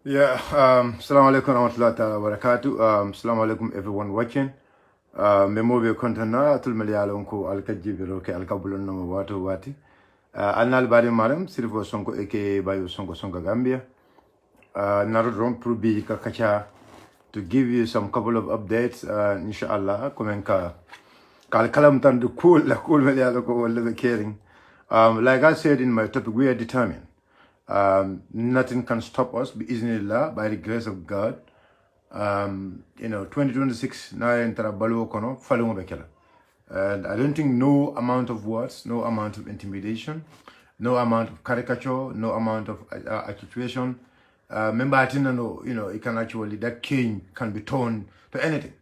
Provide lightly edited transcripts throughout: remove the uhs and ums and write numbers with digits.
Yeah, Assalamu alaikum warahmatullahi ta'ala wabarakatuh. Assalamu alaikum everyone watching. Memo be kontana atul maliala onko alkajibiro ke alkabulon no watu wati. Anal bari maram sirfo sonko eke bayo sonko Gambia. Narod probi kakacha to give you some couple of updates. Inshallah, komenka kalam tan the cool la cool maliala ko wala caring. Like I said in my topic, we are determined. Nothing can stop us, biiznillah, by the grace of God. 2026 na entara baluo kono falungo bekela. And I don't think no amount of words, no amount of intimidation, no amount of caricature, no amount of accentuation. Remember, I think it can actually, that cane can be turned to anything.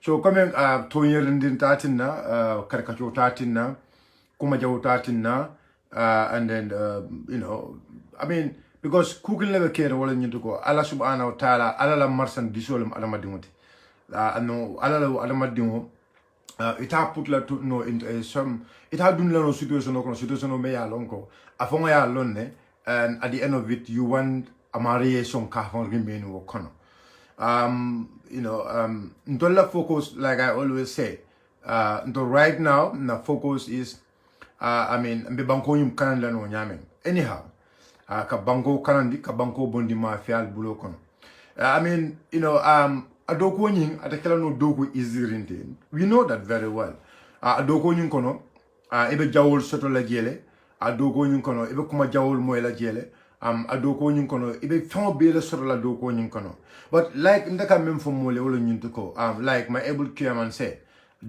So coming to yerindin tatina, caricature tatina, kumajaw tatina, and then I mean, because cooking never care wala nyinto ko Allah subhanahu wa ta'ala ala la marsan disolum ala madingote no ala la madingo it ha put la to no in some it ha dun la no situation no me ya lonko afonga ya lonne, and at the end of it you want a mariation ka fon remain wo kono ndola focus, like I always say, right now the focus is I mean mbe banko yum kan la no nyamen anyhow ka banko kanandi ka banko bondi ma fial bulo kono. I mean, adoko nying atakela no doko izirinte. We know that very well. Adoko nying kono ebe jawol soto la jele, adoko nying kono ebe kuma jawol moy la jele, adoko nying kono ebe fon be la soto la doko nying kono. But like ndaka mem fo mole wala nyinto ko, like my able chairman said,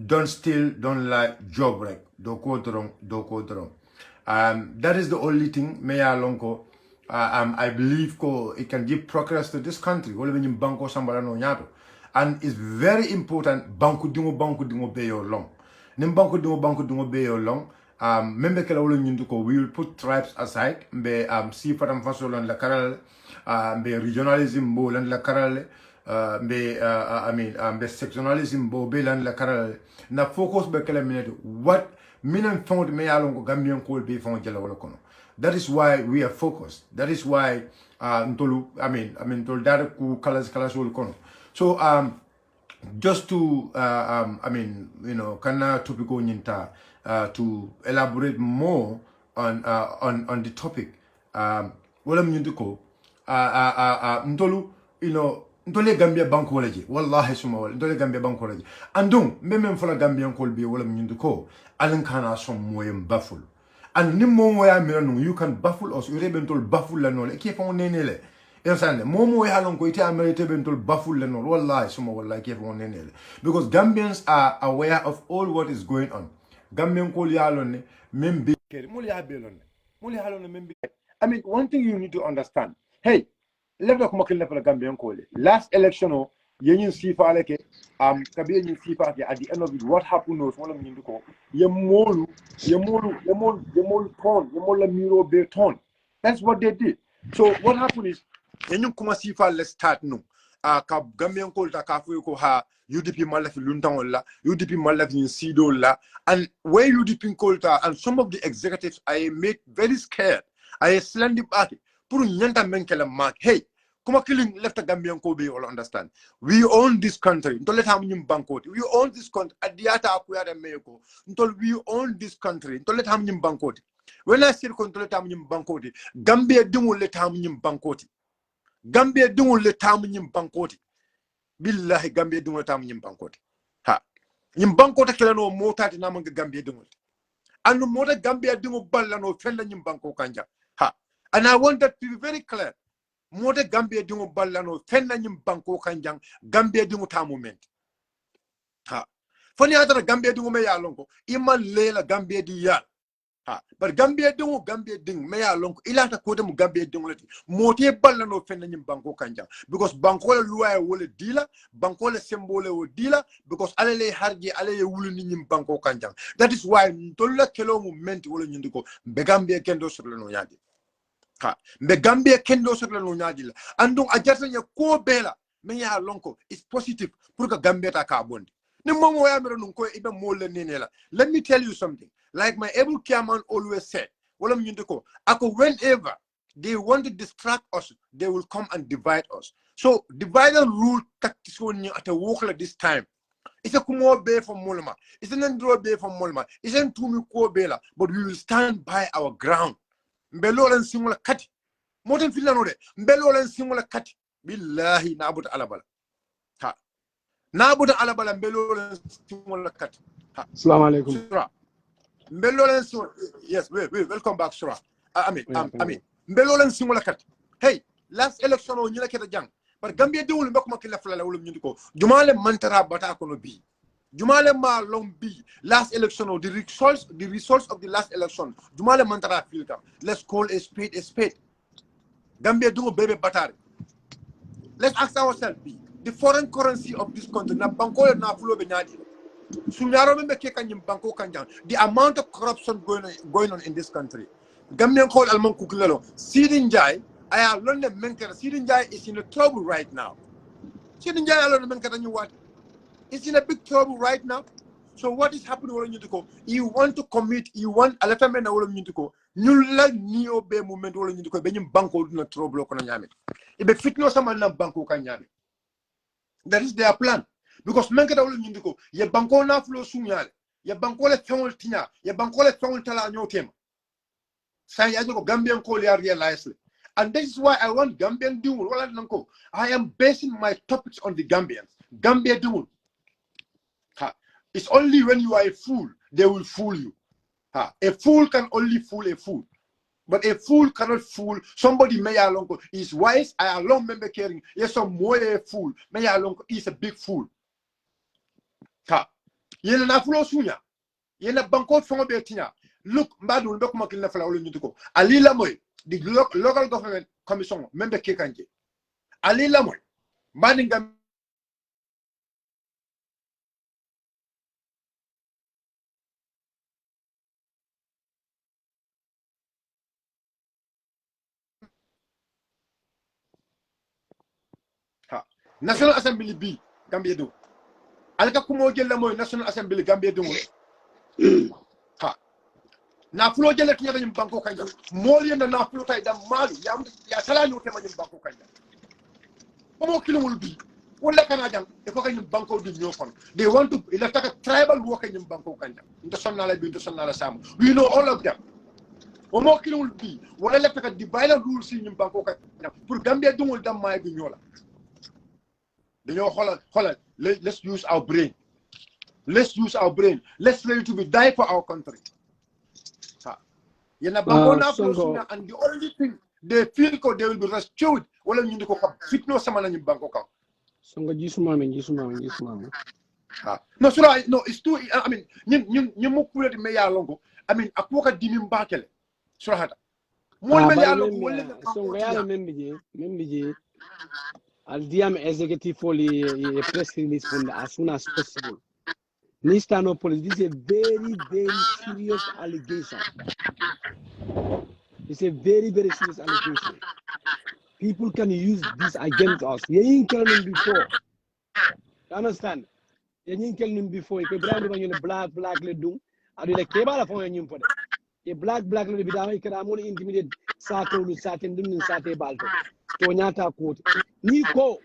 don't steal, don't lie, job right. Doko drong. That is the only thing meya lonko. I believe it can give progress to this country. And it's very important. Banku dingo be your long. Nim banku dingo be your long. Membe kala wolo nyinduko, we will put tribes aside. Mbe si fatam fasolan la karale. Mbe regionalism bo lan la karale. Mbe sectionalism bo be lan la karale. Na focus be kala minute. What minam found me along Gambian cold be found jela wolo kono. That is why we are focused. That is why told that ku kalas will come. So just to kana topico nyinta to elaborate more on the topic. Wala mnyuko ntolu ntole Gambia banko laje wallahi suma wala ntole Gambia banko laje andung memem fola Gambian kolbi wala mnyuko alin kana som moyem baful. And ni momo ya miranu, you can baffle us. You rebentol baffle la nole. Keep on nenele. You understand? Momo ya long ko ite amerite bentol baffle la nole. Wallahi, suma wallahi keep on nenele. Because Gambians are aware of all what is going on. Gambian ko ya lone membi. Muli ya belone. Muli ya lone membi. I mean, one thing you need to understand. Hey, let me come kill for Gambian ko. Last election yen see fa like kabi yen see fa at the end of it what happened was one of them ko yemolu ton miro be ton. That's what they did. So what happened is yen kuma see fa let's start no ka Gambian ko ta ka fu ko ha UDP malaf luntan la UDP malaf in sido la, and where UDP kolta and some of the executives I made very scared. I slandy party pour nyanta menkela mark. Hey, kuma killing left a Gambian ko be all understand. We own this country. Don't let ham nyim bankoti. We own this country. Adiata akuyada meko. Until we own this country. Don't let ham nyim bankoti. When I say control let ham nyim bankoti, Gambia dungu let ham nyim bankoti. Gambia dungu let ham nyim bankoti. Billahi Gambia dungu let ham nyim bankoti. Ha. Nyim bankota kila no mota na manga Gambia dungu. And no mota Gambia dungu balla no fella nyim banko kanja. Ha. And I want that to be very clear. Mode Gambia dingo ballano fenna nyim banko kanjang Gambia dingo ta moment ha foni adara Gambia dingo me ya lonko iman lela Gambia di ya ha but Gambia ding me ya lonko ilata ko dem Gambia dingo lati mote ballano fenna nyim banko kanjang because banko la luwa wala dila banko la symbole wo dila because alele harji alele wulu ni nyim banko kanjang. That is why ntolla kelo moment wala nyindiko be Gambia kendo sur no yadi ha mbe Gambia kendo sotla no nyadila andong ajarta nya ko bela me ya lonko is positive pour que Gambia ta ka bondi ni momo ya mero nun ko ibe mole nenela. Let me tell you something, like my able chairman always said, wala mnyinde ko ako whenever They want to distract us. They will come and divide us. So divide and rule tactics when you at a walk like this time. It's a kumo bay from Molma. It's an Andro bay from Molma. It's an Tumi Ko Bela. But we will stand by our ground. Mbelo and similar cut. Modern Filanode. Mbelo and similar cut. Billahi Nabut Alabala. Ha. Nabut Alabala Mbelo and similar cut. Assalamu alaikum. Mbelo and yes, wait, welcome back, Sura. I mean. Mbelo and similar cut. Hey, last election on Yelaka Jang. But Gambia do will make a flala will musical. Jumale Mantara Batakono B. Jumale Ma Long B. Last election or the results of the last election. Jumale Mantara filter. Let's call a spade a spade. Gambia do baby batari. Let's ask ourselves B. The foreign currency of this country na banko na fulo benyadi. Sunyaro membe kekanyim banko kanjang. The amount of corruption going on in this country. Gambian call Alman Kukulelo. Seedy Njie. I have learned that Menkara Seedy Njie is in a trouble right now. Seedy Njie alone Menkara knew what? It's in a big trouble right now. So what is happening all you to go? You want to commit, you want a lot of men all you to go. You like neo be movement all you to go, Benin Banco in a trouble on Yami. If a fit no someone Banco can Yami. That is their plan. Because Menkara all you to go, ye Banco na flow sunyal, ye Banco le Tongal Tina, ye Banco le Tongal Tala no team. Say I go Gambian call ya realize. And this is why I want Gambian Dual. I am basing my topics on the Gambians. Gambia Dual. It's only when you are a fool, they will fool you. A fool can only fool a fool. But a fool cannot fool somebody. May along is wise. I alone remember caring. Yes, some more a fool. May along is a big fool. Yena na fulo sunya. Yena banko from betina. Look, Madu look making the flower to go. Ali Lamoy. The local government commission member Kekanje. Ali Lamoy, Manningham. National Assembly B, Gambia do. Alka Kumo Lamoy, National Assembly Gambia do. Na flow jele kinya nyim banko kanja moli na flow tay da mali ya sala ñu tema nyim banko kanja mo kilumul bi wala kana jang e ko kanyim banko du ñokon they want to elect a tribal wo kanyim banko kanja nda sonnala bi nda sonnala sam we know all of them mo kilumul bi wala elect a divide rules ci nyim banko kanja pour Gambia dungul dam may bi ñola dañu xolal let's use our brain let's ready to be die for our country. Sonko. And the only thing they feel they will be rescued. Wala ñu ko xam fitno sama nañu banko kam. Sonko gisuma. No, sura no, it's too. I mean, ñu mo kulati me ya longo. I mean, akoka dimi mbakele. Sura hata. Mo me ya longo wala Sonko ya membi al diam executive for a press release from as soon as possible. Mr. No police, this is a very, very serious allegation. It's a very, very serious allegation. People can use this against us. You didn't tell them before. You understand? You didn't tell them before. If you black, le do, and you like Kebala for you for a black, le be down, you can only intimidate Sato, Satin, Sate Balto. Tonyata quote. Nico,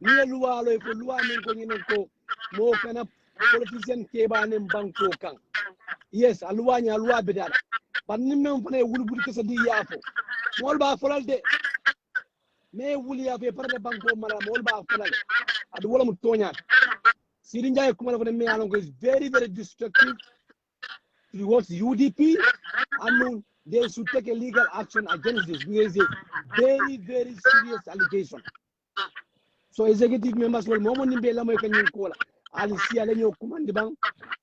near Lualo, if Lua Ninko, more kind of politician Keba and Banko Kang. Yes, Aluanya, Alua Bedada. But Nimon for a wood because of the Yapo. Molba for all day. May Willie have a part of Banco Mara, Molba for all. At the Wollam Tonya. Seedy Njie Kumala for the Mayango is very, very destructive towards UDP. And they should take a legal action against this because it's a very, very serious allegation. So executive members will moment in Bella American Cola. I'll see a command bank.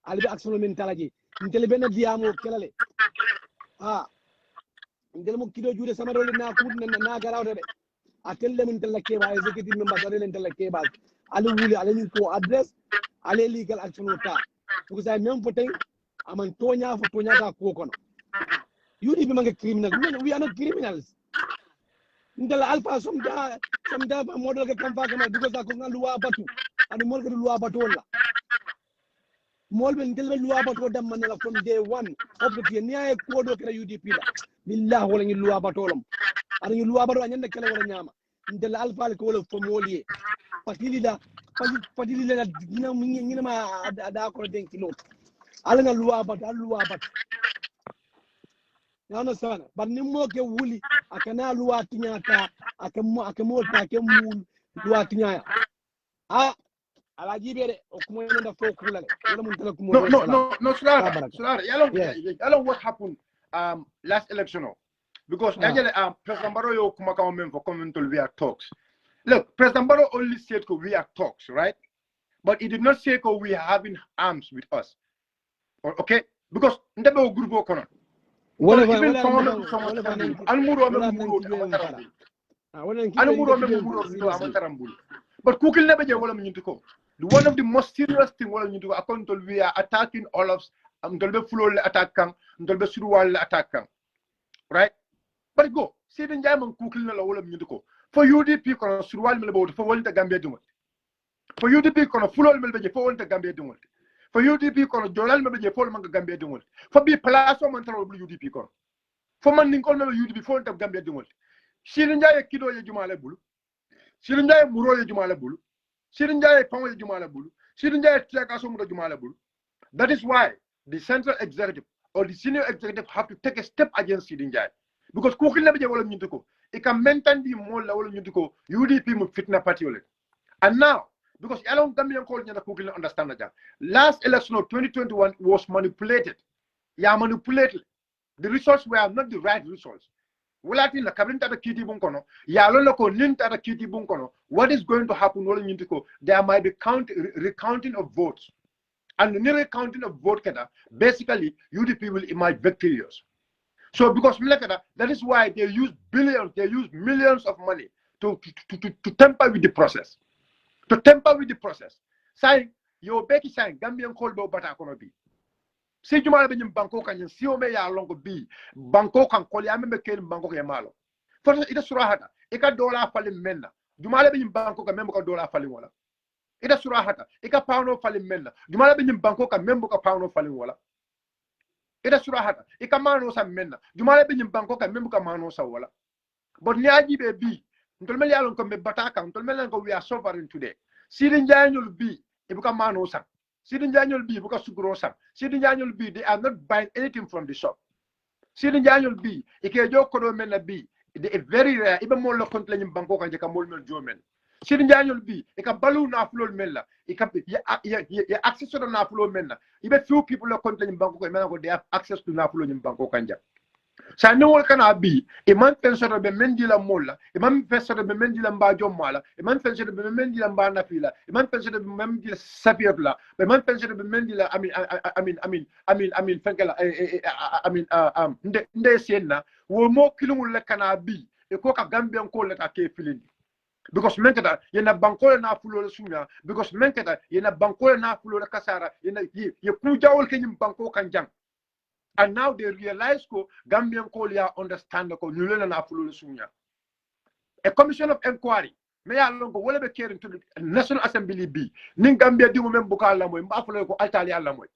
I'll be action mentality. Intelligent Diamo Kelale. Intelmo Kido Judas Samarol na couldn't nagar out of it. I tell them until the Keba executive members are until the Keba. I'll go address I'll legal action because I know for thing I'm Antonia for Tonya Kokon. You didn't make a criminal. We are not criminals. Until Alpha some model can come back because I could not lua batu and the more lua batola. Molben del lua batola manela from day one of the near code of UDP. Billah holding lua batolum. ada ñu luwa baro anyande kala wala nyama ndel alfa ko wala fo molié patili la ngina ma ada ko den kilo ala nga luwa bat you understand but ni mo ke wuli akana luwa tinyata akamo ta ke mul luwa tinyaya ala jibere o kuma nda fo kula wala mun tala kuma no Sulara yalo what happened last election because President Barrow yo kuma ka men for communal we are talks. Look, President Barrow only said we are talks, right? But he did not say we are having arms with us. Okay? Because ndebe group okono. But Kukil never get one of the most serious thing we are attacking all of Ndolbe Fulo attack Ndolbe Suruwal attack. Right? But go. See the German Kukil na wala nyuko. For UDP kono Suruwal melbo for wala Gambia dumot. For UDP kono Fulo melbe for wala Gambia dumot. For UDP kono Jolal melbe for manga Gambia dumot. For be plaso man taro UDP kono. For man ninkol melbe UDP for wala Gambia dumot. Sirin Njie kido ye jumala bulu. Sirin Njie muro ye jumala bulu. Sirin Njie pango ye jumala bulu. Sirin Njie tiakaso muda jumala bulu. That is why the central executive or the senior executive have to take a step against Sirin Njie. Because Kukil never wala nyutuko. It can maintain the more wala nyutuko UDP mu fitna party ole. And now, because along Gambian call nyana Kukil understand that. Last election of 2021 was manipulated. Yeah, manipulated. The results were not the right results. What is going to happen? There might be recounting of votes. And the recounting of vote, basically, UDP will emerge victorious. So, because that is why they use billions, they use millions of money to tamper with the process. To tamper with the process. Saying, you're Becky saying, Gambian called about Batakonobi. Si jumala be banko kan si o me ya longo bi banko kan ko ya membe ken banko ke malo for ida surahata e ka dola fali menna jumala be banko kan membe ka dola fali wala ida surahata e ka pawno fali menna jumala be banko kan membe ka pawno fali wala ida surahata e ka mano sa menna jumala be banko kan membe ka mano sa wala but ni aji be bi ntol mel ya lon ko be bataka ntol mel ko we are sovereign today si de njaanyul bi e bu ka mano sa Seedy Njie B because Sugrosa. Seedy Njie B, they are not buying anything from the shop. Seedy Njie B, Ikejo Kodomena B, they are very rare, even more local in Bangkok and Jakamol Jomen. Seedy Njie B, a balloon aflow mela, access to the Naflo Mena. Even few people are complaining Bangkok and they have access to Naflo in Bangkok and Jam. So I know what can I be a man pension of the Mendila Mola, a man pension of the Mendila Bajo Mala, a man pension of the Mendila Banafila, a man pension of the Mendila Sapiabla, a man pension of the Mendila, Ndesiena, will more killing can I be a coca Gambian call that I can't feeling. Because Menkata, Yena Bankola na Fulo Sunya, because Menkata, Yena Bankola na Fulo Casara, you Kuja all came Bangkok and Jang. And now they realize that Gambian Kolia understand the Nulena na Fulo Sunya. A commission of inquiry. May I long go well be caring to the National Assembly be. Ning Gambia di women Buka Lamoy, Buffalo ko Italia Lamoy.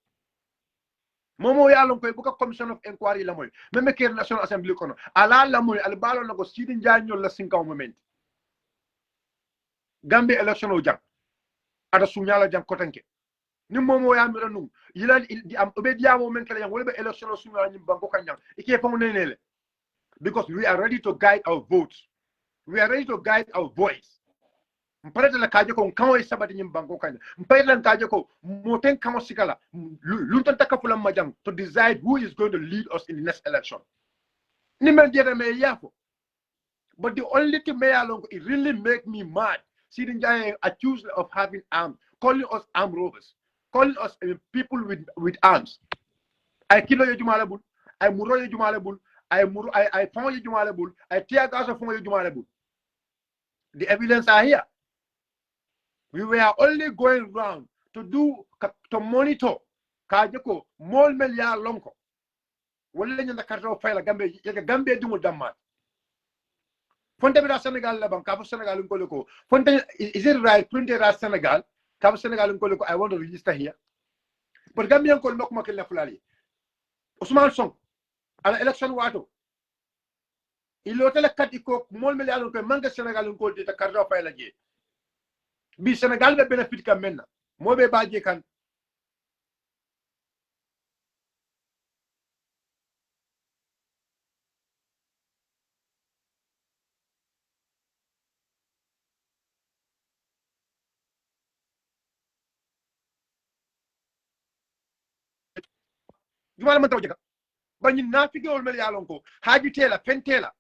Momo ya long ko Buka commission of inquiry Lamoy. Me care National Assembly kono. Ala Lamoy albalo no go Seedy Njie la 5 moment. Gambia election o jang. Ada sunyala jang kotanke. Ni momo ya mira num yila di am obedia moment kala yang wolbe election sunyala nyim banko kanyang. Ike fon nenele. Because we are ready to guide our votes. We are ready to guide our voice. Mpare la kaje ko kan way sabati nyim banko kanya. Mpare la kaje ko moten kamo sikala. Luntan takafula majang to decide who is going to lead us in the next election. Ni men jere me yafo. But the only thing me along it really make me mad. Seedy Njie accused of having arms, calling us armed robbers, calling us people with arms. I kill you jumalabul, I muro you jumalabul, I found you jumalabul, I tear gas of you jumalabul. The evidence are here. We were only going round to monitor Kajako, Mol Melia Lonko. Well, in the cartel file, Gambia do damn. Fonte bira Senegal la bam kafu Senegal ngoloko fonte is it right print ra Senegal kafu Senegal ngoloko I want to register here but Gambian ko nok makel na fulali Ousmane Sonko ala election wato il hôtel kat iko mol mel yalon ko manque Sénégal ko de ta cardo fay la je bi Sénégal be benefit kam menna mo be baje kan jumala man tawje ka bani nafike wol mel yalon ko haji tela fentela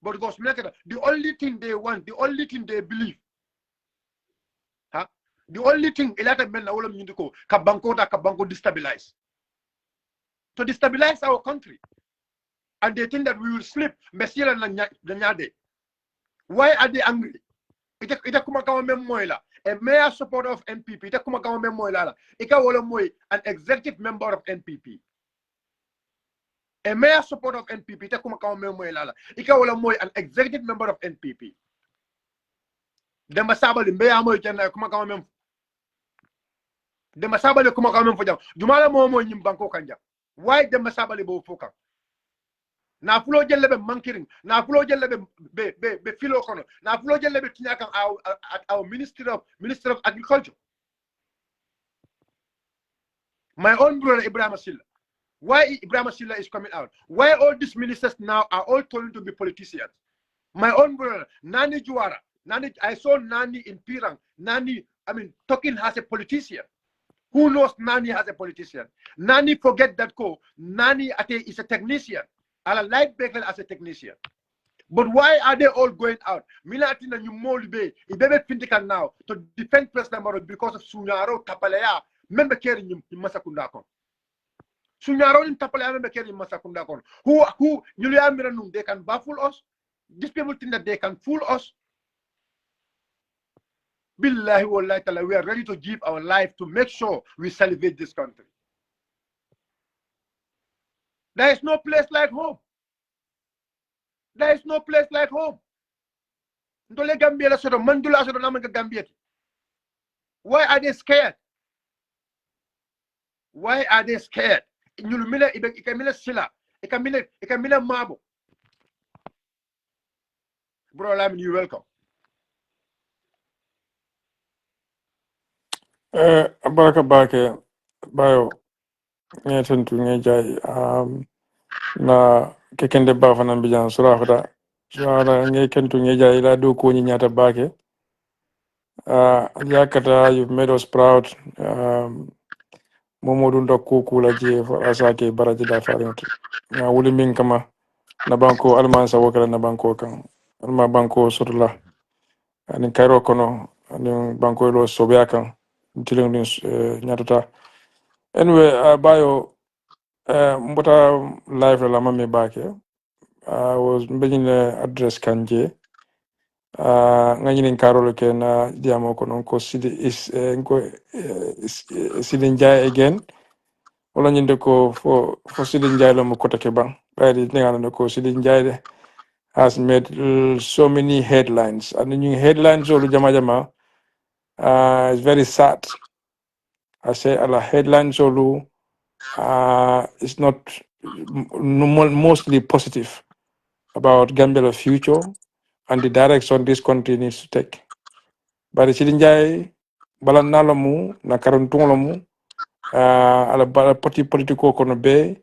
but because the only thing they want, the only thing they believe, huh? The only thing ilata men na wala mnyindiko kabanko destabilize. To destabilize our country. And they think that we will sleep. Mesiela na nyade. Why are they angry? Ita kuma kama memoila. A mayor supporter of NPP. Ita kuma kama memoila. Ika wala moy an executive member of NPP. A mayor supporter of NPP. Ita kuma kama memoila. Ika wala moy an executive member of NPP. Demba sabali mbeya moy kenna kuma kama mem demba sabali kuma kama mem fo jam jumala mo nyim banko kanja why demba sabali bo foka na fulo jelle be mankiring na fulo jelle be filo kono na fulo jelle be tinya kan our minister of agriculture, my own brother Ibrahim Silla. Why Ibrahim Silla is coming out? Why all these ministers now are all told to be politicians? My own brother Nani Juara. Nani, I saw Nani in Pirang. Nani, I mean, talking as a politician. Who knows Nani as a politician? Nani forget that Nani is a technician. I like Bekel as a technician. But why are they all going out? Milatina Numolibe, Ibebe Pintikan now to defend President Maro because of Sunyaro Tapalea, member carrying him in Masakundakon. Sunyaro in Tapalea member carrying Masakundakon. Who Julian Miranum, they can baffle us. These people think that they can fool us. Billahi wallahi ta'ala, we are ready to give our life to make sure we salvage this country. There is no place like home. There is no place like home. Ndole Gambia la soto mandula soto namanga Gambia. Why are they scared? Why are they scared? Nyulumile ikamile sila, ikamile mabo. Bro Lamin, you welcome. Baraka bake bayo ngeten tu ngejay na kekende ba fanan bijan surafata ngeken tu ngejay la do ko nyata bake yakata, you've made us proud. Momodu ndokku kula je asake baraji da farinti na wuli min kama na banko alman sa wakala na banko kan alma banko surla ani kairo kono ani banko lo sobya kan tiling din nyatata. Anyway, bayo mbota live la mami bake. I was making address kanje. Nganyini karolo ke na diamo kono ko Seedy is Seedy Njie again. Wala nyinde ko for Seedy Njie lo mo kota ke bang. Right, ngana ko Seedy Njie has made so many headlines. And the headlines all jama is very sad. I say a headlines all is not mostly positive about Gambia's future and the direction this country needs to take. But Seedy Njie balanalamu na karantunglamu ala parti politiko kono be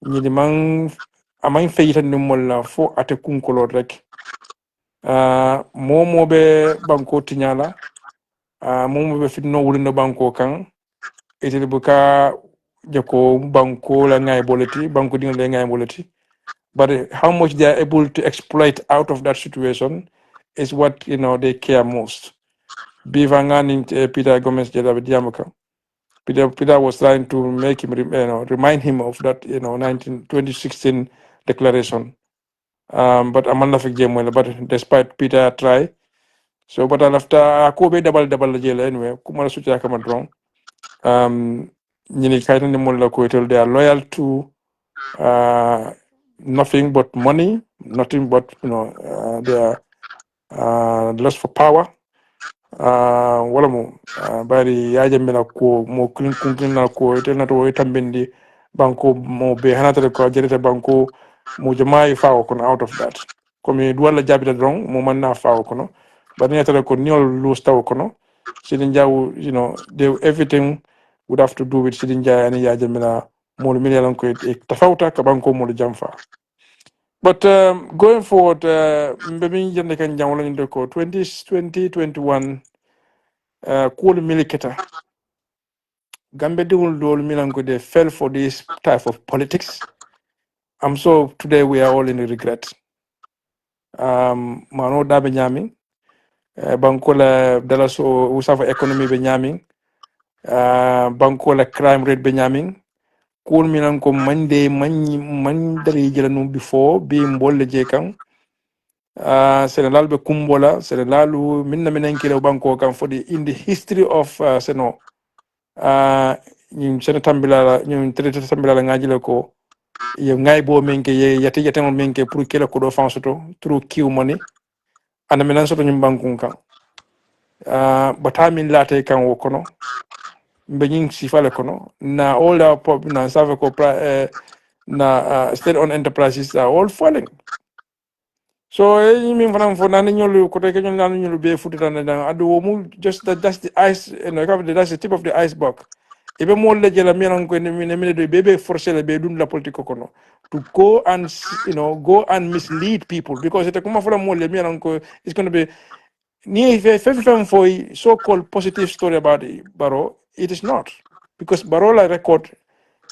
ni mang amang feyita ni molla fo ate kunkolo rek momo be banko tinyala momo be fitno wulino banko kan itele buka jako banko la ngay boleti banko dinga le ngay boleti. But how much they are able to exploit out of that situation is what they care most. Bivangani Peter Gomez Jeda Diamaka. Peter was trying to make him remind him of that 2016 declaration. But Amanda Fik but despite Peter try. So but after Kobe double jail anyway, Kumara Sucha come wrong. They are loyal to nothing but money, nothing but their lust for power. Wala mo bari yaje mena ko mo kun na ko ite na to itambindi banko mo be hanata ko jerete banko mo jamaay faaw kono out of that komi duwala jabita dron mo manna faaw kono bani yatara ko niol lose taw kono sidin jaw everything would have to do with sidin jay ani ya jamila mo mi yalan ko e tafawta ka banko mo jamfa but going forward mbe min jende kan jawla ni ko 2021 cool miliketa gambe dewul dol milan ko they fell for this type of politics. I'm so today we are all in regret. Mano dabe nyami banko la dala so usafa economy be nyami banko la crime rate be nyami kul minan ko mande man dari jela num before bi mbolle je kan senelal be kumbola senelalu minna minen kilo banko kan for the in the history of seno ñim sene tambila ñim traité tambila la ngajile ko ye ngay bo menke ye yati yati on menke pour kila ko do fansoto through kiw money ana minan soto ñim bankun kan bata min late kan wo kono mbe ñing sifale kono na all the pop na save ko na state on enterprises are all falling. So min fanam fo nan ñolu ko te ñol nan ñolu be fututa na adu wo mu just that's the ice that's the tip of the iceberg. Ibe mo le jela miran ko ne do bebe forcer le be dun la politique kono to go and go and mislead people because it kuma fala mo le miran ko it's going to be ni fem for so called positive story about Baro. It is not because Barola record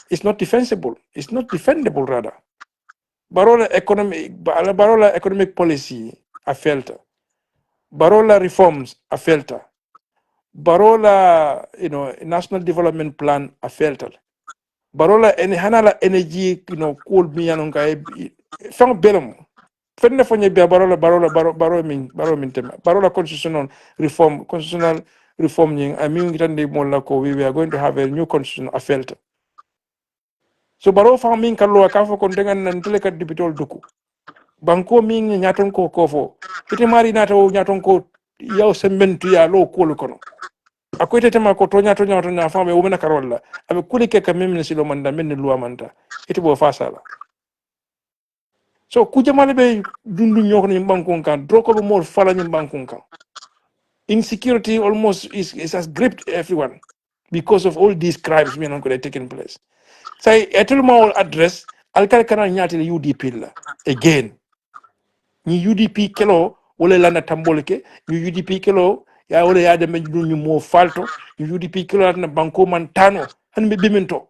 is not defensible. It's not defendable rather. Barola economic policy a failed. Barola reforms a failed. Barola national development plan a failed. Barola hanala energy cool mi yanon ka fam belum fenne fonye be baro min tema barola constitutional reform ning I mean tande mo la ko we are going to have a new constitution a failed. So baro fa min kallo ka fo kon dengan nan tele kat dipitol duku banko min nyaton ko fo ite mari nata o nyaton ko yaw sembentu ya lo ko kono akoyte tema ko tonya fa be wona karolla abe kulike ka memne silo manda men luwa manta ite bo fa sala so kujamale be dundu nyoko ni bankon kan droko be more fala ni bankon kan insecurity almost is has gripped everyone because of all these crimes men on could taken place say etulma all address alkal kana nyati le UDP la again ni UDP kelo wala lana tambolke ni UDP kelo ya wala ya de meddu ñu mo falto ni UDP kelo na banko man tano han be bimento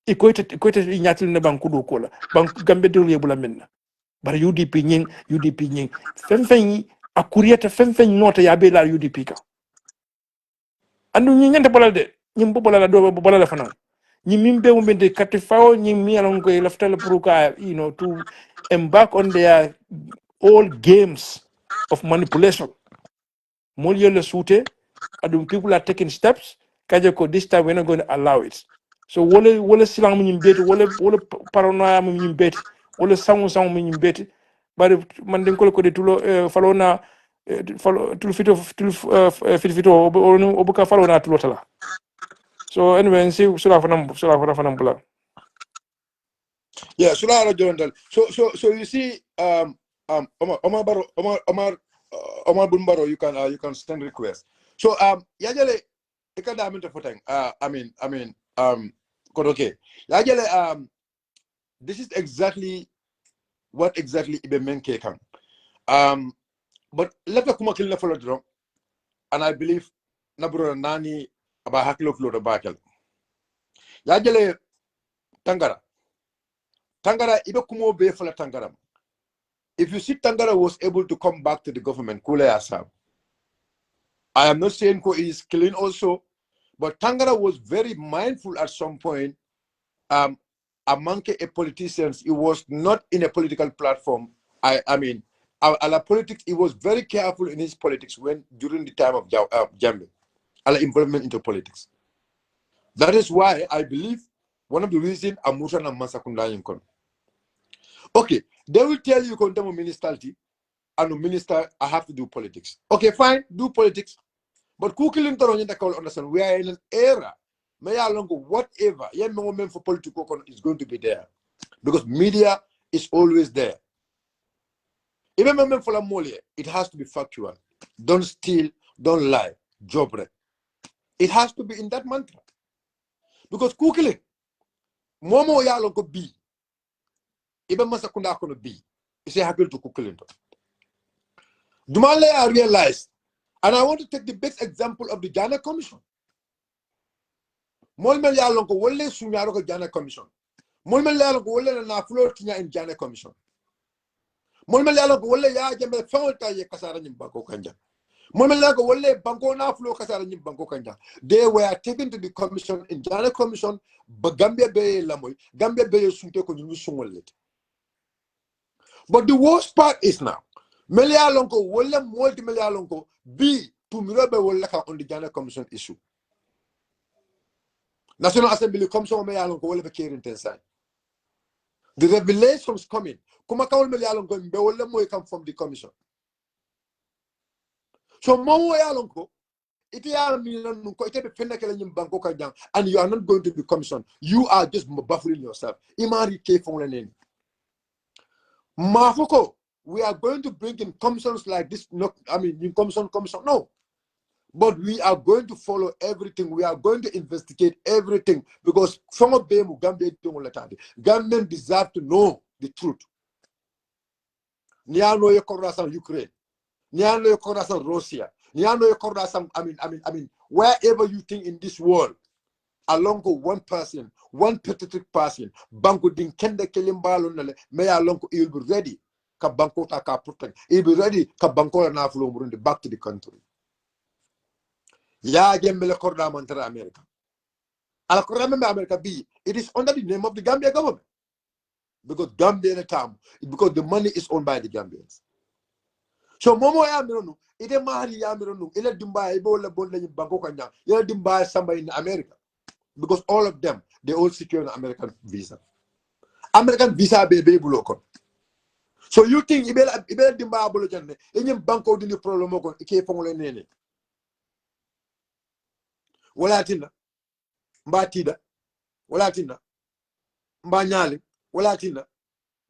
e koyte nyati le banko do ko la banko gambe de yebula minna bar UDP ñing fen a kuriyata fen nota ya be la UDP ka andu ñi ñente bolal de ñim bo bolala do bo bolala fanan ñi min be mo bende katti fawo ñi mi alon ko laftala pour ka to embark on their all games of manipulation mol yele suute adum people are taking steps kaje ko this time we're not going to allow it so wala silang mo ñim beti wala paranoia mo ñim beti wala sangu mo ñim beti bari man den ko de tulo falo na falo tul fito obuka falo na tulo tala so anyway see sula fanam bula Yeah, Sulara Jonathan. So you see, Omar Bumbaro, you can send request. So yajale ikadaminte foteng. Kodoke. Yajale this is exactly what exactly ibe menke kan. But let me come kill follow drum, and I believe nabro nani aba hakilo flow bakel. Yajale Tangara ibe kumo be fola Tangara. If you see Tangara was able to come back to the government, Kule Asam. I am not saying Ko is clean also, but Tangara was very mindful at some point. Among a politicians, he was not in a political platform. I mean, ala politics, he was very careful in his politics when during the time of Jambi, ala involvement into politics. That is why I believe one of the reasons Amusa and Masakunda Yinkon. Okay, they will tell you condemn minister, and a minister, I have to do politics. Okay, fine, do politics. But Kukilin Toronto understand we are in an era may whatever yeah moment for political is going to be there because media is always there. Even moment for la mole, it has to be factual. Don't steal, don't lie, jobre. It has to be in that mantra. Because kukile, momo ya lonko B. Even masakunda kono B. It's a happy to kukile. Dumale I realized, and I want to take the best example of the Ghana Commission. Molmel ya lonko wolle sunyaro ko Ghana Commission. Molmel ya lonko wolle na floor tinya in Ghana Commission. Molmel ya lonko wolle ya jembe fawta ye kasara nyimba kanja. They were taken to the commission in Ghana Commission, but Gambia Bay Lamoy, Gambia Bay Sunte Konjumusungol. But the worst part is now, Melialonko, William Multi Melialonko, B to Mirabe Wolaka on the Ghana Commission issue. National Assembly Commission Melialonko will have a care in Tensai. The revelations coming. Kumakao Melialonko, Bewole come from the commission. So Momo Yalonko, and you are not going to be commissioned. You are just baffling yourself. Mafoko, we are going to bring in commissions like this. No, in commission. No. But we are going to follow everything. We are going to investigate everything because some of them Gambians deserve to know the truth. Niano Yokorasan Ukraine. Niano Yokorasan Russia. Niano Yokorasan, wherever you think in this world, along with one person, one patriotic person, Banco din Kenda Kelimbalo, may along you'll be ready. Ka Banco Taka protect. He'll be ready. Ka Banco na flow back to the country. Ya Gembele Korda Mantara America. Al Korda America B. It is under the name of the Gambia government. Because Gambia the time, because the money is owned by the Gambians. So Momo Yamironu, it is Mahari Yamironu, it Dimba, Ebola Bonda Banco Kanya, you Dimba somebody in America. Because all of them, they all secure an American visa. American visa baby local. So you think Ibel Dimba Bologane, in Banco di Prolomo, Ike Fongle Nene. Walatina, Mbatida, Walatina, Mbanyali, Walatina,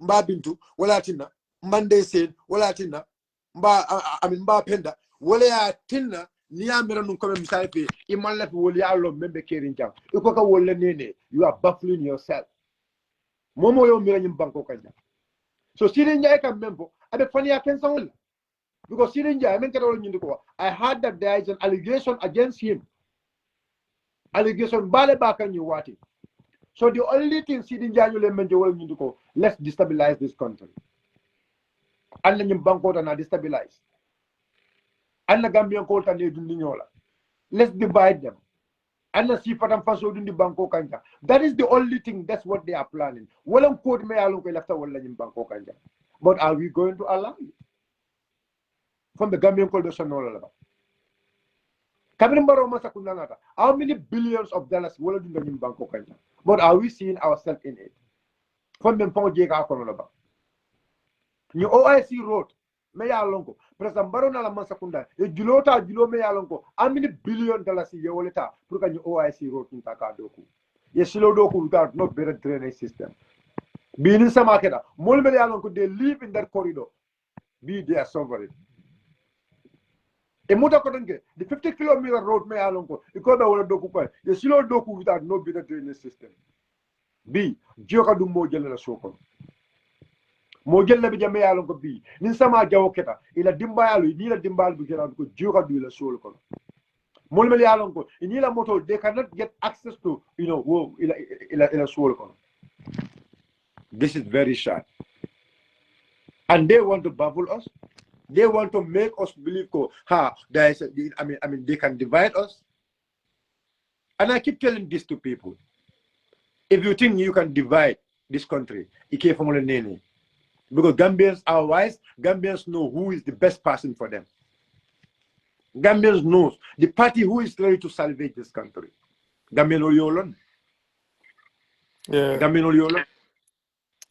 Mbabintu, Walatina, Mbande Sen, Walatina, Mba Penda, Walea Tina, Niamera Nukome Misaipe, Imanlef Wolialo member caring jam. Ukoka Wole Nene, you are baffling yourself. Momo yo Miranium Banco Kanya. So Sirinja can member, I be funny I can sound because Sirinja, I heard that there is an allegation against him. Allegation bale bakan you what it. So the only thing Sirinja you let's destabilize this country. And then you bank out and destabilize. And the Gambian court and the let's divide them. And the see for them first in the Banco Kanja. That is the only thing, that's what they are planning. Well, code me along after Banco Kanja. But are we going to allow it? From the Gambian court, how many billions of dollars will in the Banco Kanja? But are we seeing ourselves in it? From the Ponjega Kolonaba. New OIC road, Mayalongo, President Barona La Mansakunda, a Julota Julo Mayalongo, how many $billions in Yoleta, look at your OIC road in Takadoku. Yesilo Doku without no better drainage system. Being in Samakeda, Molmealongo, they live in that corridor. Be their sovereign. A Mutakodange, the 50-kilometer road Mayalongo, you call the Doku, Yesilo Doku without no better drainage system. B. Jokadu Mojel Soko. Mojel le bijame yalon ko bi nin sama jawo keta ila dimbayalu ni la dimbal bu geran ko joka du la sol ko mol mel yalon ko ni la moto they cannot get access to ila sol ko. This is very sad, and they want to baffle us. They want to make us believe there is they can divide us. And I keep telling this to people, if you think you can divide this country, ike famole nene. Because Gambians are wise, Gambians know who is the best person for them. Gambians knows the party who is ready to salvage this country. Gambian Oyolon. Yeah. Gambian Oyolon.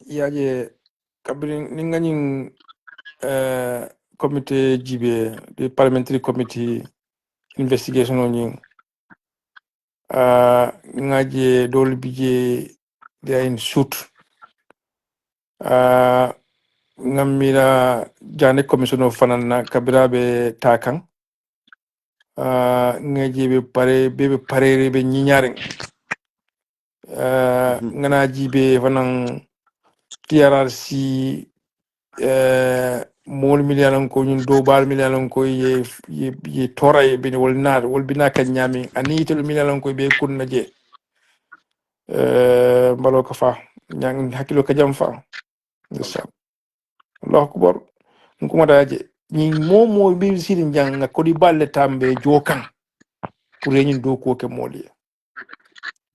Yeah. Kabring ninganing committee GB, the parliamentary committee investigation on you. ngaje dol bije they are in suit ngamira jane commission of fanana kabirabe takang ngaje be pare be nyinyaren ngana jibe fanang TRRC mol miliyalan ko ñun do bal miliyalan ko ye toray be wol nar wol bina kan nyami ani tel miliyalan ko be kunna je mbalo ko fa ñang hakilo ka jam fa ndessa Allah akbar nguma daje ñi momo be sirin jang ko di balle tambe jokan pour ñun do ko ke moli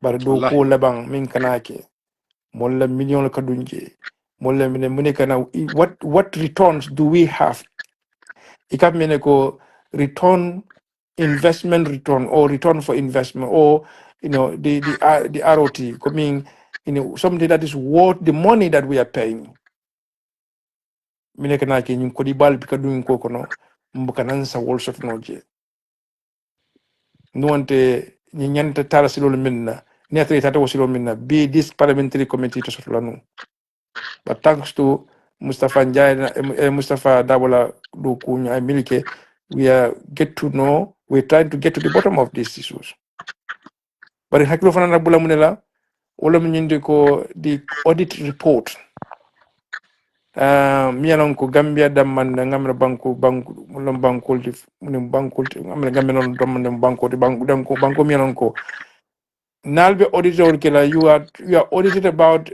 bar do ko labang min kanake molla million ka dunje molla mine kana what returns do we have ikap mene ko return investment return or return for investment or the ROT coming something that is worth the money that we are paying mine kana ke nyum ko di bal bi ka dun ko kono mbukanan sa wol sof noje nuante ni nyanta tara silol minna ni atre tata silol minna be this parliamentary committee to sof lanu but thanks to Mustafa Njie, Mustafa Dabola Dokunya Milike, we're trying to get to the bottom of these issues. But in Hakilo Fanana Bula Munela, Ola Mnyindiko, the audit report, Mianonko Gambia Daman, Namra Banco, Mulam Banco, Gamma Gaminon Doman Banco, the Banco Mianonko. Nalbe auditor Kela, you are audited about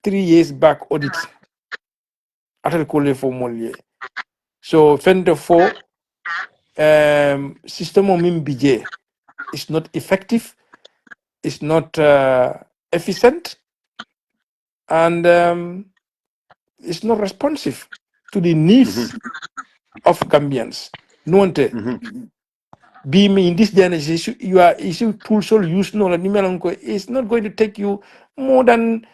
3 years back audits. Atal Kole for Molye. So Fender 4 system of MBJ is not effective, it's not efficient, and it's not responsive to the needs of Gambians. No one be me in this day and age, you are tools all use no it's not going to take you more than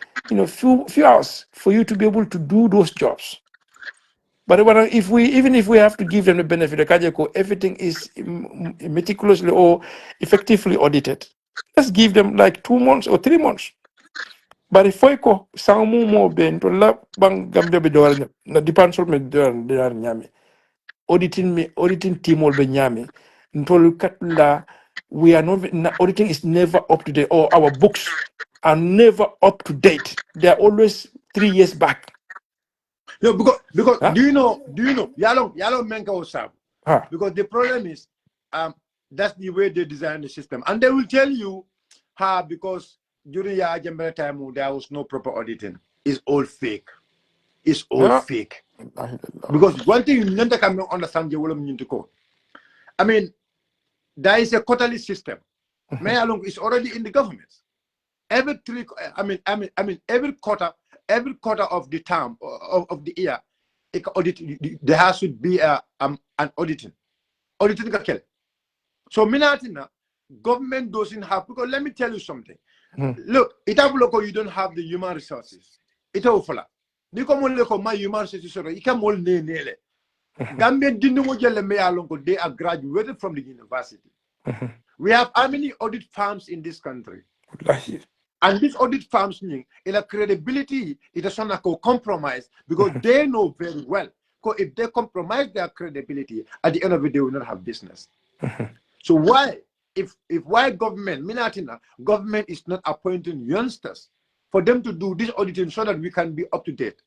few hours for you to be able to do those jobs. But even if we have to give them the benefit of Kajako, everything is meticulously or effectively audited. Let's give them like 2 months or 3 months. But if we go some more ben to la bang Gambia be doar na depends on me doar nyami. Auditing team will be nyami. Ntolu katla we are not auditing is never up to date, or our books are never up to date. They are always 3 years back. No, because do you know Yalo Menka Osam? Because the problem is that's the way they design the system. And they will tell you how because during your Jambere time there was no proper auditing. It's all fake. It's all fake. Because one thing you never can understand I mean, there is a quarterly system. Mayalong is already in the government. Every quarter of the term of the year, there has to be an auditing. So Minatina, government doesn't have, because let me tell you something. Look, Itabuloko, you don't have the human resources. Itofala. Nikomoleko, my human resources, Ikamol nele. Gambian Dinumojele they are graduated from the university. We have how many audit firms in this country? And these audit firms, credibility, it is not a compromise because they know very well. Because if they compromise their credibility, at the end of the day, they will not have business. So why, if government, Minatina, government is not appointing youngsters for them to do this auditing so that we can be up to date?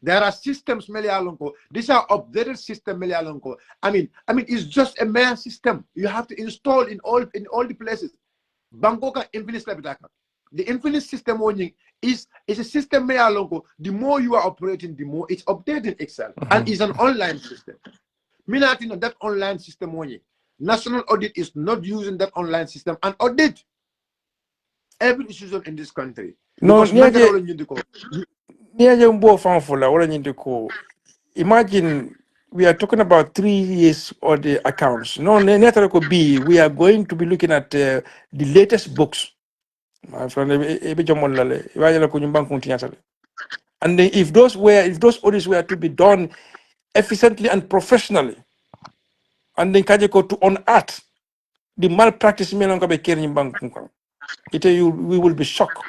There are systems, Melialonko. These are updated system, Melialonko. I mean, it's just a mere system. You have to install in all the places. Bangoka Infinite Labitaka. The Infinite system is a system, Melialonko. The more you are operating, the more it's updating itself, and it's an online system. Minatina, that online system, National Audit is not using that online system and audit every institution in this country. No, imagine we are talking about 3 years or the accounts. No, we are going to be looking at the latest books. My friend, and then if those audits were to be done efficiently and professionally, and then to unearth the malpractice, we will be shocked.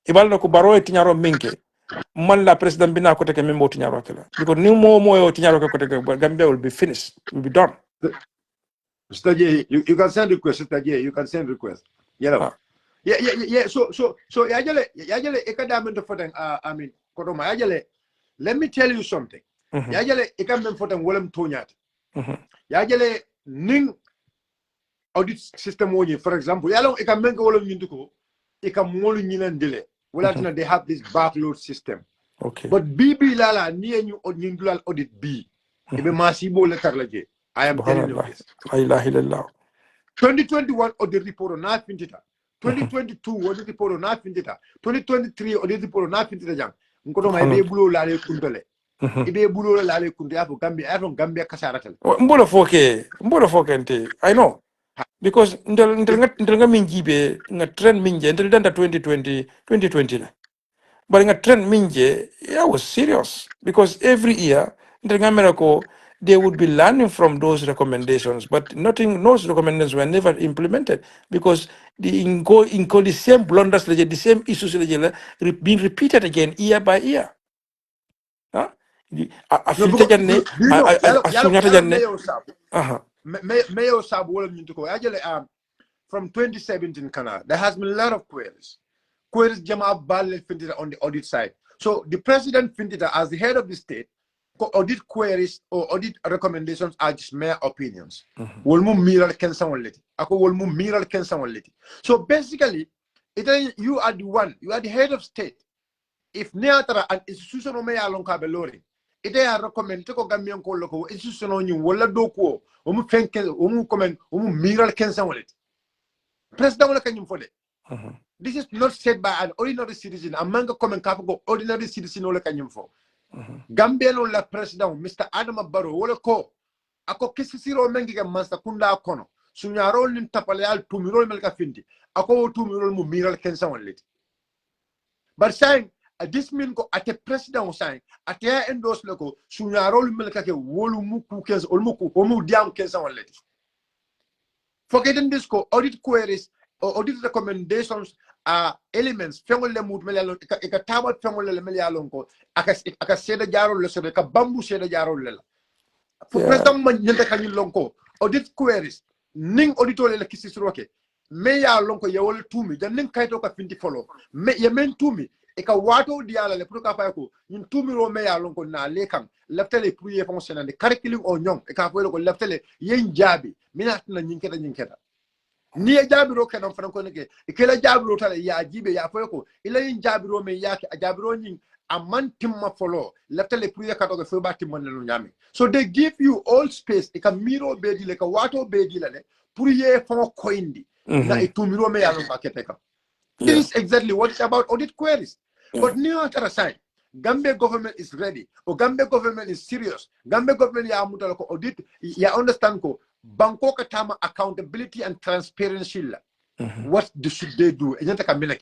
Ibal no ko baro e tinyaro minke. Man la president bina ko teke membo tinyaro kala. Because ni mo yo tinyaro ko teke Gambia will be finished. Will be done. Mr. Njie, you can send request, Mr. Njie, you can send request. You know. Yeah. So yajale ekadamento for them. I mean, Kodoma yajale. Let me tell you something. Yajale ekadamento for them. Wolem tonyat. Yajale ning audit system woni. For example, yalong ekadamento wolem yinduko. Ekamolu nyinan dele. Wala they have this backload system. Okay. But BB lala niye ñu nyindulal audit B. Ebe masibo le tarlaje. I am telling you this. 2021 audit report on not fintita. 2022 audit report on not fintita. 2023 audit report on not fintita jang. Nkoto ma ebe bulo la le kuntole. Ebe bulo la le kunte afo Gambia kasaratal. Mbolo foke nte. I know. Because ndel nga minjibe nga trend minje ndel danda 2020 la. But nga trend minje, I was serious because every year ndel nga merako they would be learning from those recommendations, but those recommendations were never implemented because the same blunders, the same issues being repeated again year by year. Huh? Mayo Sab from 2017 Canada, there has been a lot of queries. Queries Jama Bal on the audit side. So the president as the head of the state, audit queries or audit recommendations are just mere opinions. So basically, you are the head of state. If neatra an institution me alon ka belori, ite ya recommend to Gambian ko loko institution on you wala doko miral kensan wallet. President wala kanyum fole. This is not said by an ordinary citizen. Among comment go ordinary citizen wala kanyum fo. Gambian la president Mr. Adama Barrow wala ko ako kisisiro mengi ga masta kunda kono sunyarol nin tapale al tumirol melka findi ako tumirol mu miral kensan wallet. But saying this mean ko ate president saying ate endorse lako sunyarol melka ke wolu muku kens olmuku omu diam kensan wallet. Forgetting this ko audit queries or audit recommendations are elements fengol le mut melalo eka tabat fengol le melalo ko aka seda jarol le sebe ka bambu seda jarol le for president man nyende kanyi lonko audit queries ning auditor le kisisroke me ya lonko yawol tumi jan ning kayto ka finti follow me yemen tumi eka wato diala le pour ka fa ko ñun tumi ro me ya lonko na le kam leftele pour ye fonctionner curriculum o ñong eka fo ko leftele yen jabi minat na ñinketa ni e jabiro kenan franco neke e kela jabiro tala ya jibe ya fo ko ila yin jabiro me yake a jabiro nyin amman timma folo leftele pour yakato ko fo batti mon no nyami. So they give you all space e ka miro bedi le ka wato bedi la le pour ye fo koindi na e tumiro me ya no makete ka. This is exactly what it's about audit queries. But new other side Gambia government is ready or Gambia government is serious. Gambia government ya mutala ko audit ya understand ko banko katama accountability and transparency la. What should they do? Enyanta kamilek.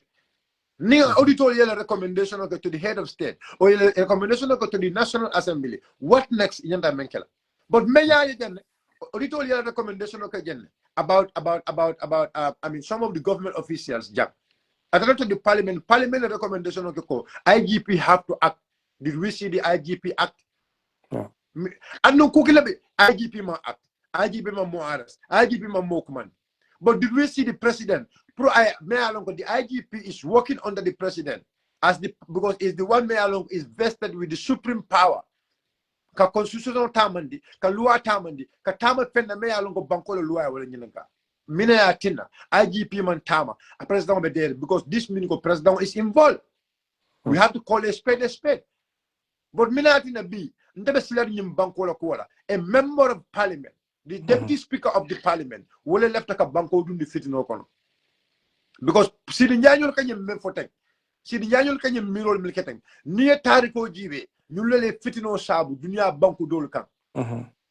Ni auditor yela recommendation to the head of state or yela recommendation to the National Assembly. What next? Enyanta menkela. But meya again auditor yela recommendation again about I mean some of the government officials jam. According to the parliament recommendation of the call, IGP have to act. Did we see the IGP act? Yeah. And no cooking IGP ma act. IGP ma more arrest. IGP ma more command. But did we see the president? The IGP is working under the president because is the one Mayalong is vested with the supreme power. Ka constitutional tamandi, ka lua tamandi, ka tama fenda Mayalong go bankola lua wala nyilanka. Mina ya tina IGP man tama a president be there because this meaning president is involved. We have to call a spade a spade. But mina tina be ndebe silari nyim banko la kola a member of parliament, the deputy speaker of the parliament will left ka banko dundi fitino kono. Because Seedy nyanyol kanyem men fotek. Seedy nyanyol kanyem mirol milketeng. Niye tariko jibe nyulele fitino sabu dunia banko dol kan.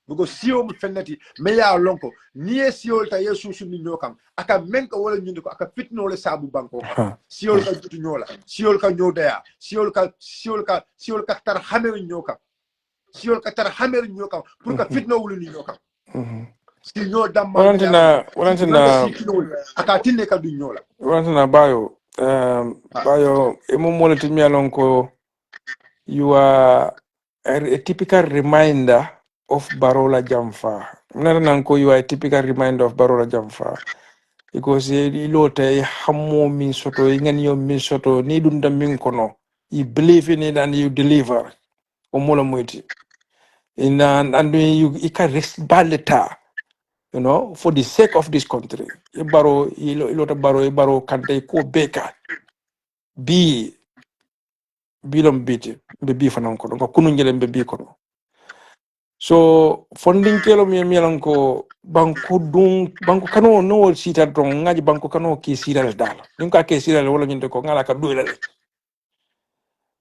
Because CEO mfennati meya lonko niye CEO ta yesu sunu nyokam aka menka wala nyundo aka fitno le sabu banko CEO ka jutu nyola CEO ka nyodaya CEO ka tar hamer nyokam CEO ka tar hamer nyokam pour ka fitno wulu ni nyokam si ñoo dammal me walantina si kinol aka tinne ka du ñola walantina bayo bayo emo molati mi alon ko you are a typical reminder of Barola Jamfa. Nananko, you are a typical reminder of Barola Jamfa. Because ilote hamo min soto, inganyo min soto, ni dunda min kono. You believe in it and you deliver. Omola mwiti. And you can rest baleta, you know, for the sake of this country. Ibaro, ilota baro kante ko beka. Bilom biti. Be fanan kono. Ko kunungele be kono. So funding kelo mi ko banko kano no sita dron ngaji banko kano ki sira dal nim ka ke sira wala nyinde ko ngala ka doyle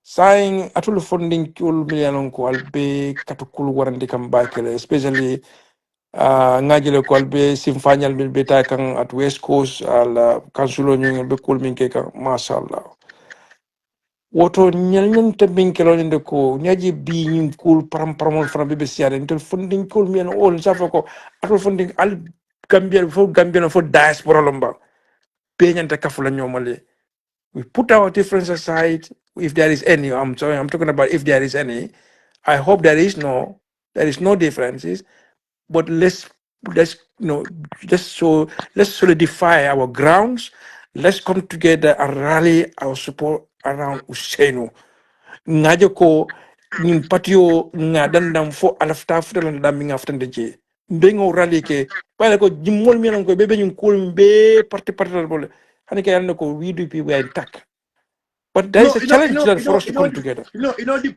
saying atul funding kelo mi ko albe katukul warandi kam bakele especially ngaji le ko albe simfanyal bil beta kan at west coast al kansulo nyu be kul min ke kan mashallah woto nyalnyen te bin kelo nyinde ko nyaji bi nyim kul param fram be siare ntel funding kul mi all safa ko atul funding al Gambia fo diaspora lomba penyanta kafula nyomale we put our difference aside if there is any. I'm sorry, I'm talking about if there is any. I hope there is no differences, but let's just so let's solidify our grounds. Let's come together and rally our support around Usainu. Ngaje ko nim patio nga dandam fo alafta futan dami nga futan deje. Bengo rally ke pala ko jimmol mi ko bebe nyum kol be parti bol hani ke yalla ko we do people are intact. But there is no a challenge that for us to come the, together. the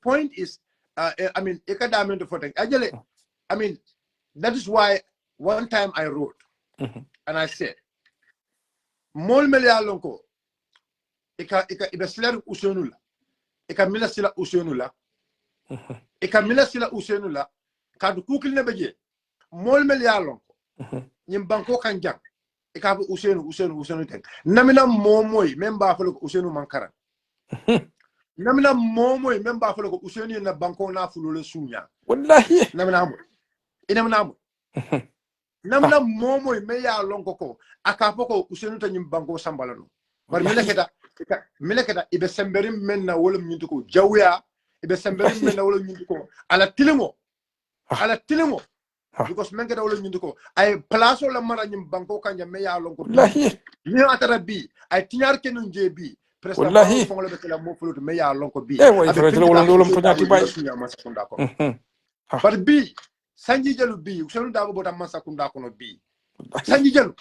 point is I mean ekadamento for ajele I mean that is why one time I wrote and I said mol mele alonko eka ibe sler usenula eka mila sila usenula eka mila sila usenula kadu kukil ne beje mol mele alonko nyim banko kan jang eka usenu ten namina momoy memba falo usenu mankara namina momoy memba falo ko usenu na banko na fulole sunya Wallahi. namina mo inamina mo namna momoy me ya lonko ko akapo ko usenu ta nyim banko sambalano bar mileketa ibe semberim menna wala nyintu ko jawya ibe semberim menna wala nyintu ko ala tilimo because men keta wala nyintu ko ay place la mara nyim banko kanja me ya lonko Wallahi. mi atara bi ay tinyar kenu Njie bi presque Wallahi. fo la kala mo fuluto me ya lonko bi Way tara wala to nyati bay. But bi sanji jalu bi usenu dabo bota masakunda kono bi sanji jalu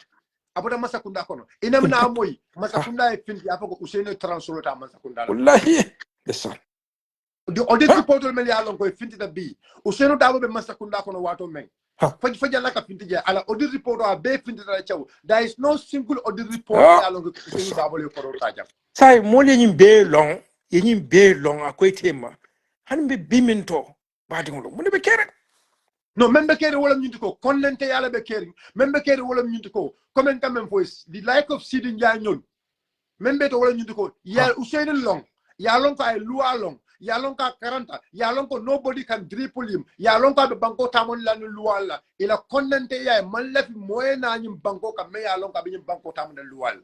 abota masakunda kono inamna moy masakunda e finti afako usenu transolota masakunda Wallahi. Listen. the audit report mel ya lon ko finti da bi usenu dabo be masakunda kono wato men faja la ka finti je ala audit report a be finti da chaw there is no single audit report ya lon ko usenu dabo le ko taja Sai mole nyim be long akoy tema han be biminto badi ngolo mun be kere. no membe kere wala nyinti ko konnente yala be kere membe kere wala nyinti ko comment quand même voice the like of Seedy Njie ñol membe to wala nyinti ko ya usenu long ya lon ko ay loi long ya lon ka 40 ya lon ko nobody can dribble him ya lon ko be banko tamon la no loi la ila konnente ya man la fi moyena nyim banko ka me ya lon ka be nyim banko tamon loi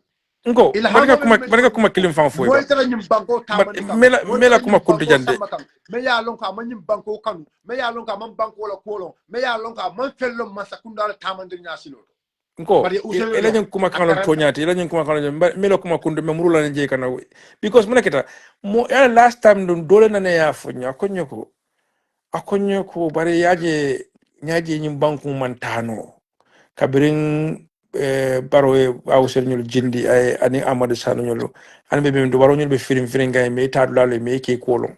Ngo barga kuma kilim fan foy ba moy tara nyim banko tamon ka mela kuma kuntu jande me ya lon ka man nyim banko kanu me ya lon ka man banko la kolon me ya lon ka man fello masakunda tamon de nyasilo ko elañen kuma kanal toñati elañen kuma kanal melo kuma kunde me murula ne kana we because munaketa mo last time dum dole na ne ya funya akonyo ko bare yaje nyaje nyim banku mantano kabirin baro e awsel nyul jindi ay ani amade sanu nyul an be do baro nyul be firim gay me tadu lalo me ke kolon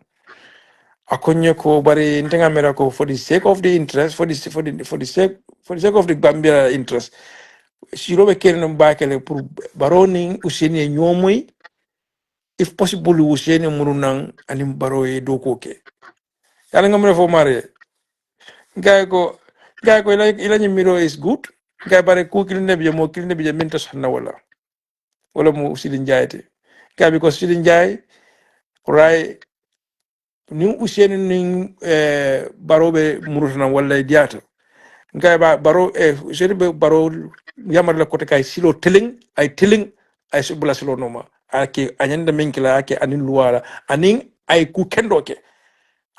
akonyo ko bare ntenga mera ko for the sake of the interest for the sake of the Gambia interest sirobe kerne mbakele pour baroni useni nyomoy if possible useni murunan ani baro e dokoke yalla ngamre fo mare gay ko ila miro is good gay bare ko kilne bi mo kilne bi minta sanna wala mo Seedy Njie gay because Seedy Njie ray ni useni ni barobe murunan wala diata Ngai ba baro seri be baro yamar la kote kay silo telling ay subula silo noma ake anyanda minkila ake anin luwala anin ay ku kendo ke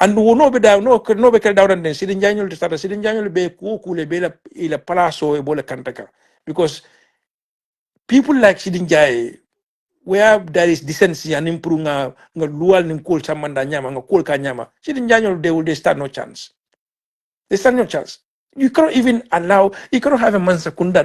andu wono be da no be kala dawdan den sidin janyol de tata sidin janyol be ku le be la ila palaso e bola kantaka because people like sidin jay where there is decency and improving nga lual nin kol chamanda nyama nga kol ka nyama sidin janyol they stand no chance. They stand no chance. You cannot even allow, you cannot have a man secunda